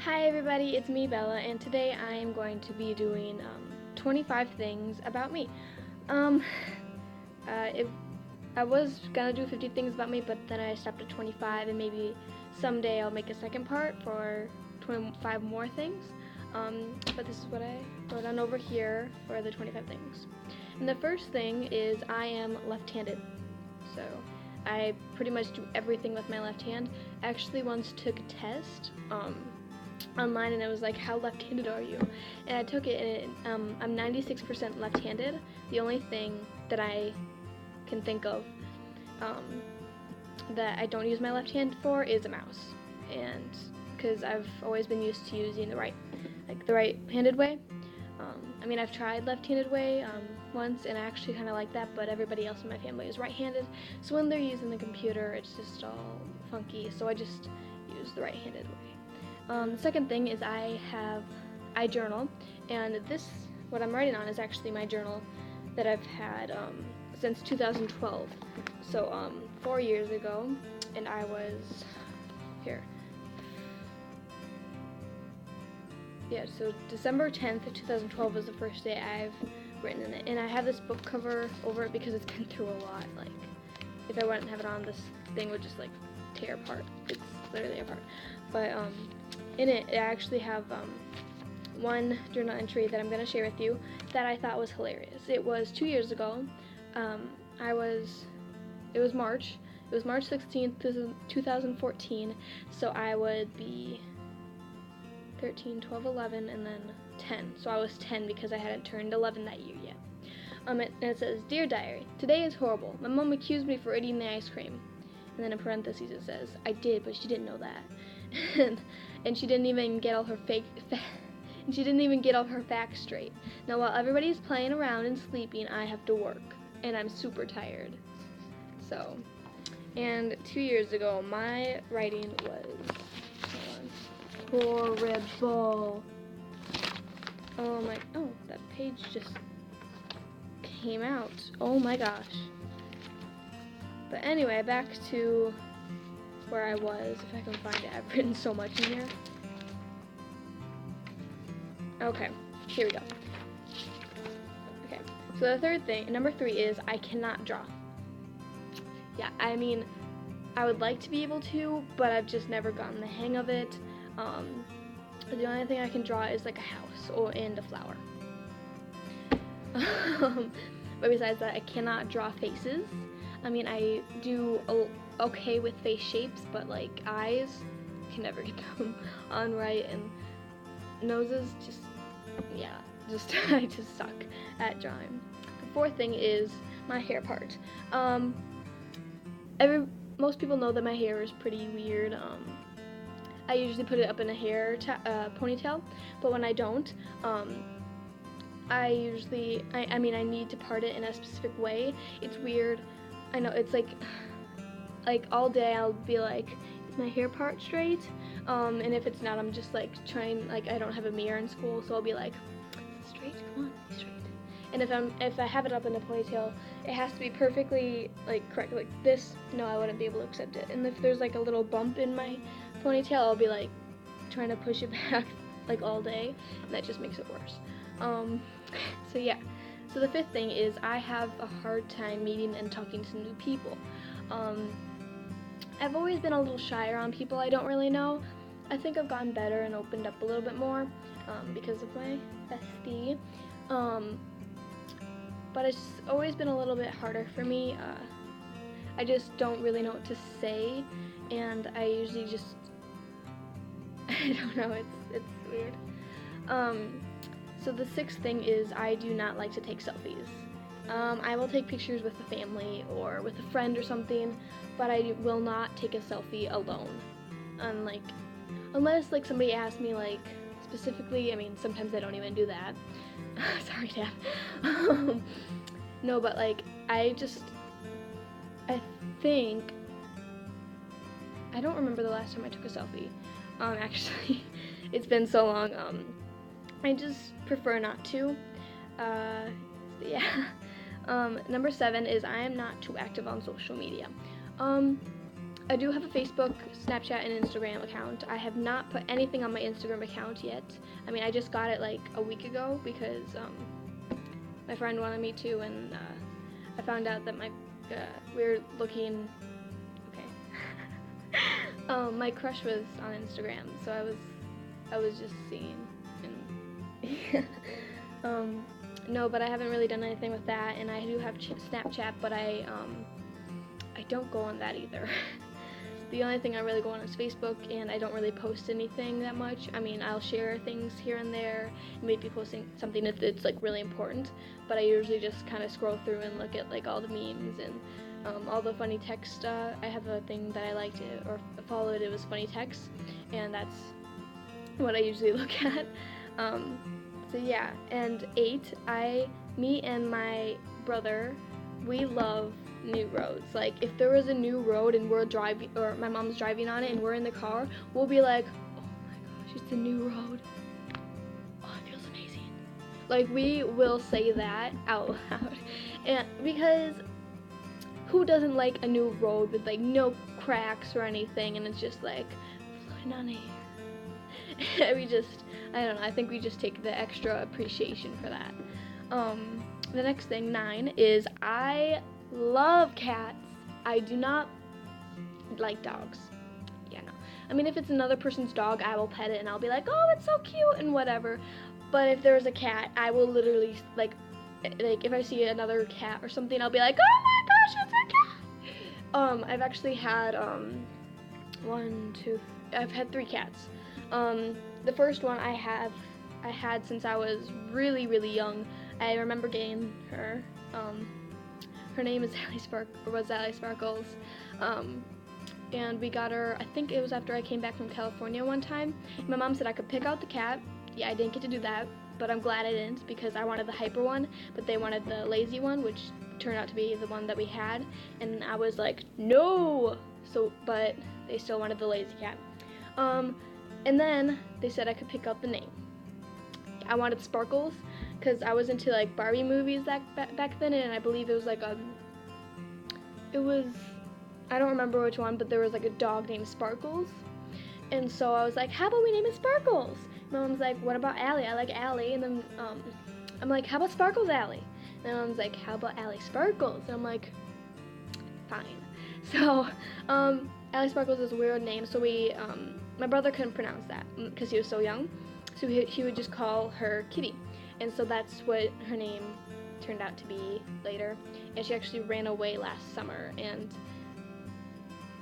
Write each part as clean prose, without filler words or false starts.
Hi everybody, it's me Bella, and today I am going to be doing 25 things about me. Um, if I was gonna do 50 things about me, but then I stopped at 25, and maybe someday I'll make a second part for 25 more things. But this is what I wrote on over here for the 25 things. And the first thing is I am left-handed, so I pretty much do everything with my left hand. I actually once took a test online, and it was like, how left-handed are you? And I took it, and I'm 96% left-handed. The only thing that I can think of that I don't use my left hand for is a mouse, and because I've always been used to using the right-handed way. I mean, I've tried left-handed way once, and I actually kind of like that, but everybody else in my family is right-handed, so when they're using the computer, it's just all funky, so I just use the right-handed way. The second thing is I journal, and what I'm writing on is actually my journal that I've had since 2012. So 4 years ago, and I was here. Yeah, so December 10th of 2012 was the first day I've written in it, and I have this book cover over it because it's been through a lot. Like, if I wouldn't have it on, this thing would just like tear apart. It's literally apart. But in it, I actually have one journal entry that I'm going to share with you that I thought was hilarious. It was 2 years ago. It was March. It was March 16th, 2014. So I would be 13, 12, 11, and then 10. So I was 10 because I hadn't turned 11 that year yet. And it says, "Dear Diary, today is horrible. My mom accused me for eating the ice cream." And then in parentheses it says, "I did, but she didn't know that." and she didn't even get all her facts straight. Now while everybody's playing around and sleeping, I have to work, and I'm super tired. So, and 2 years ago, my writing was horrible. Oh, that page just came out. Oh my gosh. But anyway, back to where I was, if I can find it. I've written so much in here. Okay, here we go. Okay, so the third thing, number 3, is I cannot draw. Yeah, I mean, I would like to be able to, but I've just never gotten the hang of it. The only thing I can draw is like a house and a flower. But besides that, I cannot draw faces. I mean, I do okay with face shapes, but like eyes, can never get them on right, and noses, I just suck at drawing. The fourth thing is my hair part. Most people know that my hair is pretty weird. I usually put it up in a ponytail, but when I don't, I need to part it in a specific way. It's weird. I know, it's like all day I'll be like, is my hair part straight? And if it's not, I'm just like trying, like I don't have a mirror in school, so I'll be like, is it straight? Come on, be straight. And if I have it up in a ponytail, it has to be perfectly like correct. Like this, no, I wouldn't be able to accept it. And if there's like a little bump in my ponytail, I'll be like trying to push it back like all day, and that just makes it worse. So yeah. So the fifth thing is I have a hard time meeting and talking to new people. I've always been a little shy around people I don't really know. I think I've gotten better and opened up a little bit more because of my bestie. But it's always been a little bit harder for me. I just don't really know what to say, and I usually just I don't know. It's weird. So the sixth thing is I do not like to take selfies. I will take pictures with the family or with a friend or something, but I will not take a selfie alone. Unless like somebody asks me like specifically. I mean, sometimes I don't even do that. Sorry, Dad. No, but like I think I don't remember the last time I took a selfie. Actually, it's been so long. I just prefer not to. Yeah. Number 7 is I am not too active on social media. I do have a Facebook, Snapchat, and Instagram account. I have not put anything on my Instagram account yet. I mean, I just got it like a week ago because my friend wanted me to, and I found out that we were looking. Okay. My crush was on Instagram, so I was just seeing. And no, but I haven't really done anything with that, and I do have Snapchat, but I don't go on that either. The only thing I really go on is Facebook, and I don't really post anything that much. I mean, I'll share things here and there, maybe posting something if it's like really important, but I usually just kind of scroll through and look at like all the memes and all the funny text. I have a thing that I like to, or followed, it was funny text, and that's what I usually look at. So yeah, and 8, me and my brother, we love new roads. Like, if there was a new road and we're driving, or my mom's driving on it and we're in the car, we'll be like, oh my gosh, it's a new road. Oh, it feels amazing. Like, we will say that out loud. And because who doesn't like a new road with like no cracks or anything, and it's just like floating on air. I don't know, I think we just take the extra appreciation for that. The next thing, 9, is I love cats. I do not like dogs. Yeah, no. I mean, if it's another person's dog, I will pet it and I'll be like, oh, it's so cute and whatever. But if there's a cat, I will literally, like if I see another cat or something, I'll be like, oh my gosh, it's a cat! I've actually had, I've had 3 cats. The first one I had since I was really, really young. I remember getting her. Her name is Sally Sparkles. And we got her, I think it was after I came back from California one time. My mom said I could pick out the cat. Yeah, I didn't get to do that, but I'm glad I didn't, because I wanted the hyper one, but they wanted the lazy one, which turned out to be the one that we had. And I was like, no! But they still wanted the lazy cat. And then they said I could pick out the name. I wanted Sparkles, because I was into like Barbie movies back then, and I believe it was like I don't remember which one, but there was like a dog named Sparkles, and so I was like, how about we name it Sparkles? My mom's like, what about Allie? I like Allie. And then I'm like, how about Sparkles Allie? And my mom's like, how about Allie Sparkles? And I'm like, fine. So Allie Sparkles is a weird name, so my brother couldn't pronounce that because he was so young, so he would just call her Kitty. And so that's what her name turned out to be later. And she actually ran away last summer. And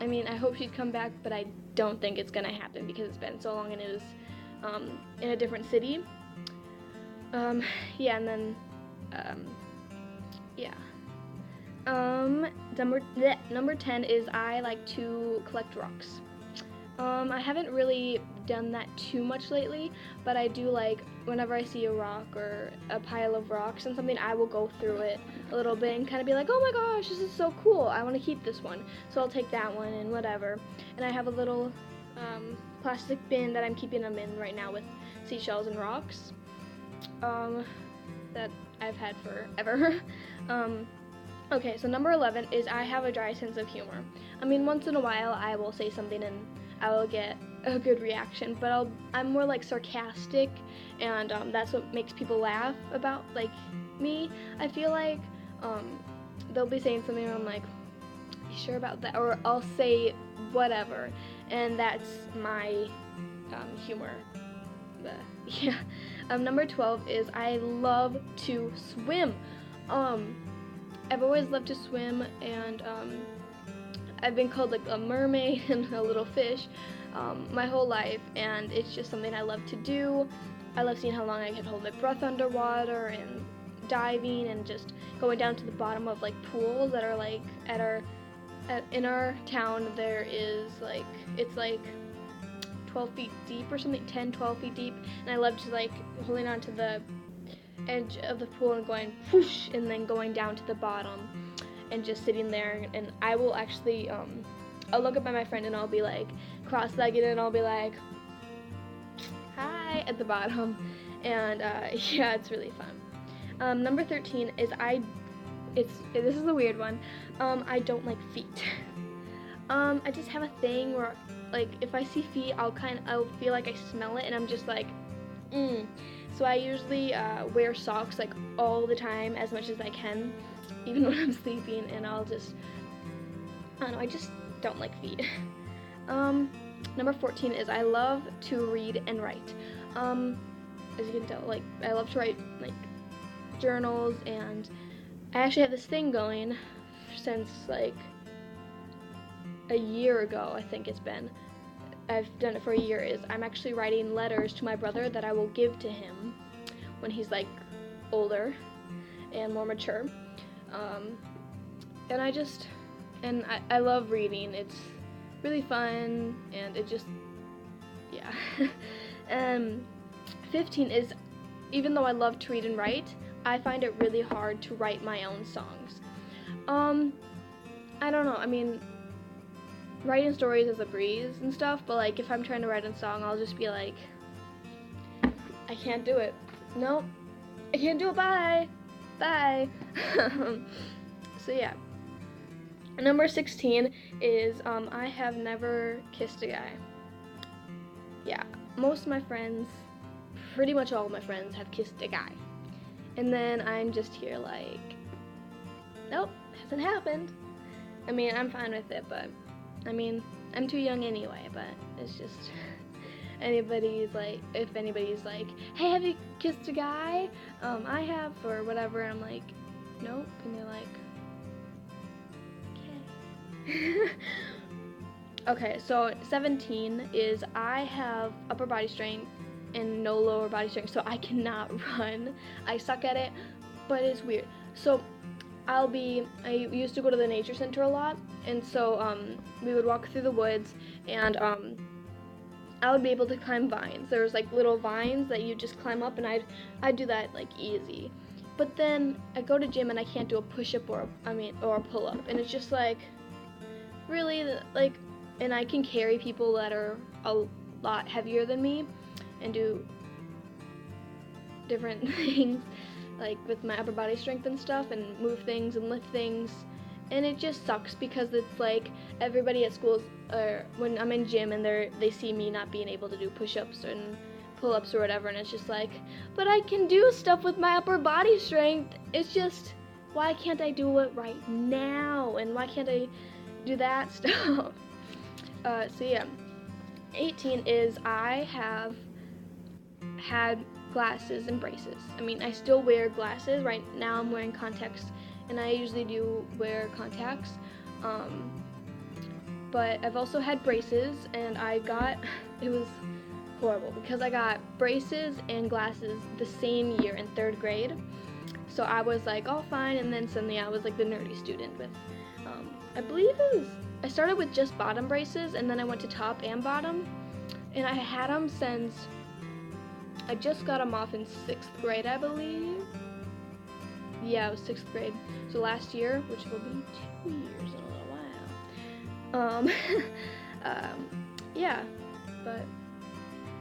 I mean, I hope she'd come back, but I don't think it's gonna happen because it's been so long and it was in a different city. Yeah, and then, yeah. Number 10 is I like to collect rocks. I haven't really done that too much lately, but I do like, whenever I see a rock or a pile of rocks and something, I will go through it a little bit and kind of be like, oh my gosh, this is so cool, I want to keep this one, so I'll take that one and whatever. And I have a little plastic bin that I'm keeping them in right now with seashells and rocks that I've had forever. Okay, so number 11 is I have a dry sense of humor. I mean, once in a while I will say something and I will get a good reaction, but I'm more like sarcastic, and that's what makes people laugh about like me. I feel like they'll be saying something and I'm like, you sure about that? Or I'll say whatever, and that's my humor. Yeah. Number 12 is I love to swim. I've always loved to swim, and I've been called like a mermaid and a little fish my whole life, and it's just something I love to do. I love seeing how long I can hold my breath underwater, and diving, and just going down to the bottom of like pools that are like in our town. There is like, it's like 12 feet deep or something, 12 feet deep, and I love to like holding on to the edge of the pool and going whoosh, and then going down to the bottom and just sitting there. And I will actually I'll look up at my friend and I'll be like cross-legged and I'll be like, hi, at the bottom. And yeah, it's really fun. Number 13 is this is a weird one. I don't like feet. I just have a thing where, like, if I see feet, I'll feel like I smell it, and I'm just like, So I usually wear socks like all the time, as much as I can, even when I'm sleeping, and I don't know, I just don't like feet. Number 14 is I love to read and write. As you can tell, like, I love to write, like, journals, and I actually have this thing going since, like, a year ago, I think it's been. I've done it for a year, is I'm actually writing letters to my brother that I will give to him when he's, like, older and more mature. And I love reading. It's really fun, and it just, yeah. 15 is, even though I love to read and write, I find it really hard to write my own songs. I don't know, I mean, writing stories is a breeze and stuff, but, like, if I'm trying to write a song, I'll just be like, I can't do it. Nope, I can't do it, bye. So yeah. Number 16 is, I have never kissed a guy. Yeah, most of my friends, pretty much all of my friends, have kissed a guy. And then I'm just here like, nope, hasn't happened. I mean, I'm fine with it, but, I mean, I'm too young anyway, but it's just, if anybody's like, hey, have you kissed a guy? I have, or whatever, and I'm like, nope, and they're like, okay. Okay, so 17 is I have upper body strength and no lower body strength, so I cannot run. I suck at it, but it's weird. So I used to go to the nature center a lot, and so we would walk through the woods, and I would be able to climb vines. There was like little vines that you just climb up, and I'd do that like easy. But then I go to gym and I can't do a push-up or a pull-up, and it's just like, really, like, and I can carry people that are a lot heavier than me and do different things, like with my upper body strength and stuff, and move things and lift things, and it just sucks because it's like everybody at schools, when I'm in gym and they see me not being able to do push-ups and pull-ups or whatever, and it's just like, but I can do stuff with my upper body strength. It's just, why can't I do it right now, and why can't I do that stuff? So yeah, 18 is I have had glasses and braces. I mean, I still wear glasses. Right now I'm wearing contacts, and I usually do wear contacts. But I've also had braces, and it was horrible because I got braces and glasses the same year in 3rd grade. So I was like, all fine, and then suddenly I was like the nerdy student with, I started with just bottom braces, and then I went to top and bottom, and I had them since, I just got them off in 6th grade, I believe. Yeah, it was 6th grade. So last year, which will be 2 years in a little while. Yeah, but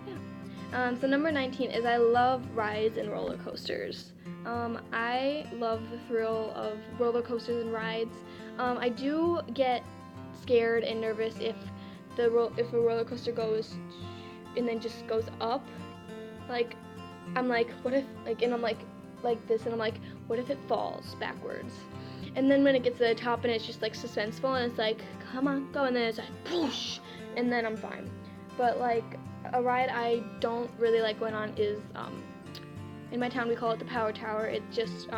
yeah. So number 19 is I love rides and roller coasters. I love the thrill of roller coasters and rides. I do get scared and nervous if a roller coaster goes and then just goes up. Like, I'm like, what if, like, and I'm like this, and I'm like, what if it falls backwards? And then when it gets to the top and it's just like suspenseful, and it's like, come on, go, and then it's like, whoosh, and then I'm fine. But like, a ride I don't really like going on is, in my town we call it the Power Tower. It just,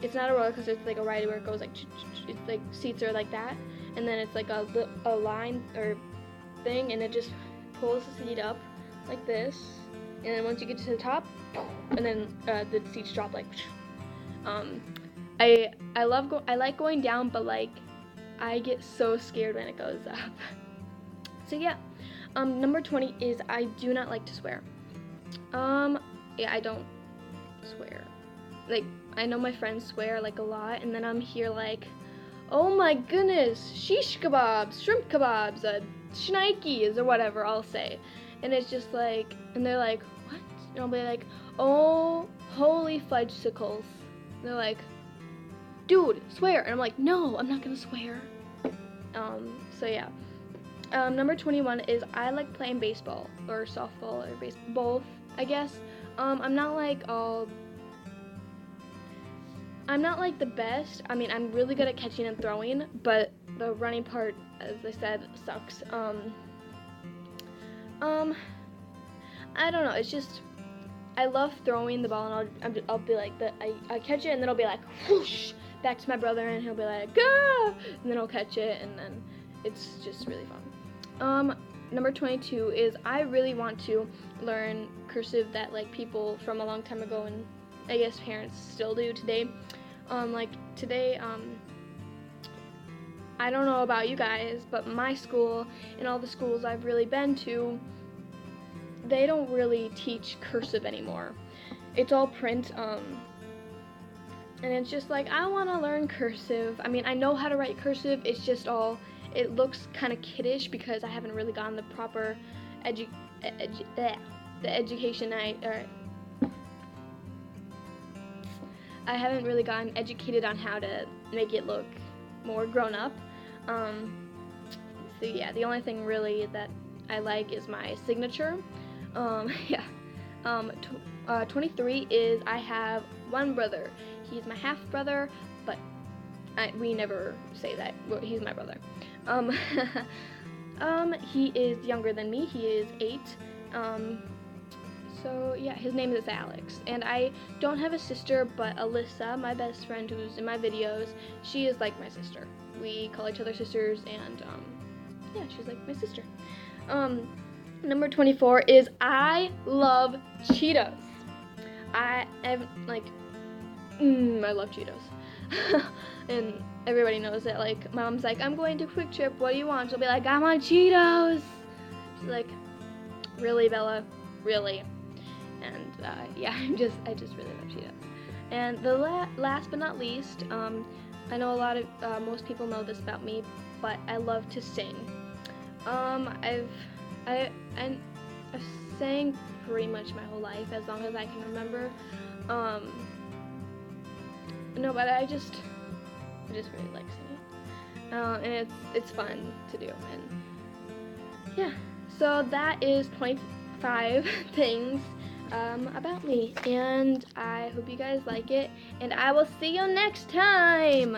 it's not a roller coaster, it's like a ride where it goes like, it's like seats are like that, and then it's like a line or thing, and it just pulls the seat up like this, and then once you get to the top, and then the seats drop like, I like going down, but like, I get so scared when it goes up. So yeah, number 20 is I do not like to swear. Yeah, I don't swear. Like, I know my friends swear like a lot, and then I'm here like, oh my goodness, shish kebabs, shrimp kebabs, shnikes, or whatever I'll say. And it's just like, and they're like, what? And I'll be like, oh, holy fudgesicles. And they're like, dude, swear. And I'm like, no, I'm not gonna swear. So yeah. Number 21 is I like playing baseball or softball or baseball, both, I guess. I'm not like I'm not like the best. I mean, I'm really good at catching and throwing, but the running part, as I said, sucks. I don't know. It's just I love throwing the ball, and I'll be like I catch it, and then I'll be like whoosh back to my brother, and he'll be like ah, and then I'll catch it, and then it's just really fun. Number 22 is I really want to learn cursive that like people from a long time ago, and I guess parents still do today. Like today, I don't know about you guys, but my school and all the schools I've really been to, they don't really teach cursive anymore. It's all print, and it's just like, I want to learn cursive. I mean, I know how to write cursive, it's just all, it looks kind of kiddish because I haven't really gotten the proper the education I haven't really gotten educated on how to make it look more grown up. So yeah, the only thing really that I like is my signature. Yeah. 23 is I have one brother. He's my half brother, but we never say that. Well, he's my brother. He is younger than me. He is 8. So yeah, his name is Alex. And I don't have a sister, but Alyssa, my best friend who's in my videos, she is like my sister. We call each other sisters, and yeah, she's like my sister. Number 24 is I love Cheetos. I love Cheetos. And everybody knows that, like, mom's like, I'm going to Quick Trip, what do you want? She'll be like, I want Cheetos. She's like, really, Bella? Really? And yeah, I just really love Cheetos. And the last but not least, I know most people know this about me, but I love to sing. I've sang pretty much my whole life, as long as I can remember. No, but I just really like singing, and it's fun to do. And yeah, so that is 25 things about me, and I hope you guys like it, and I will see you next time.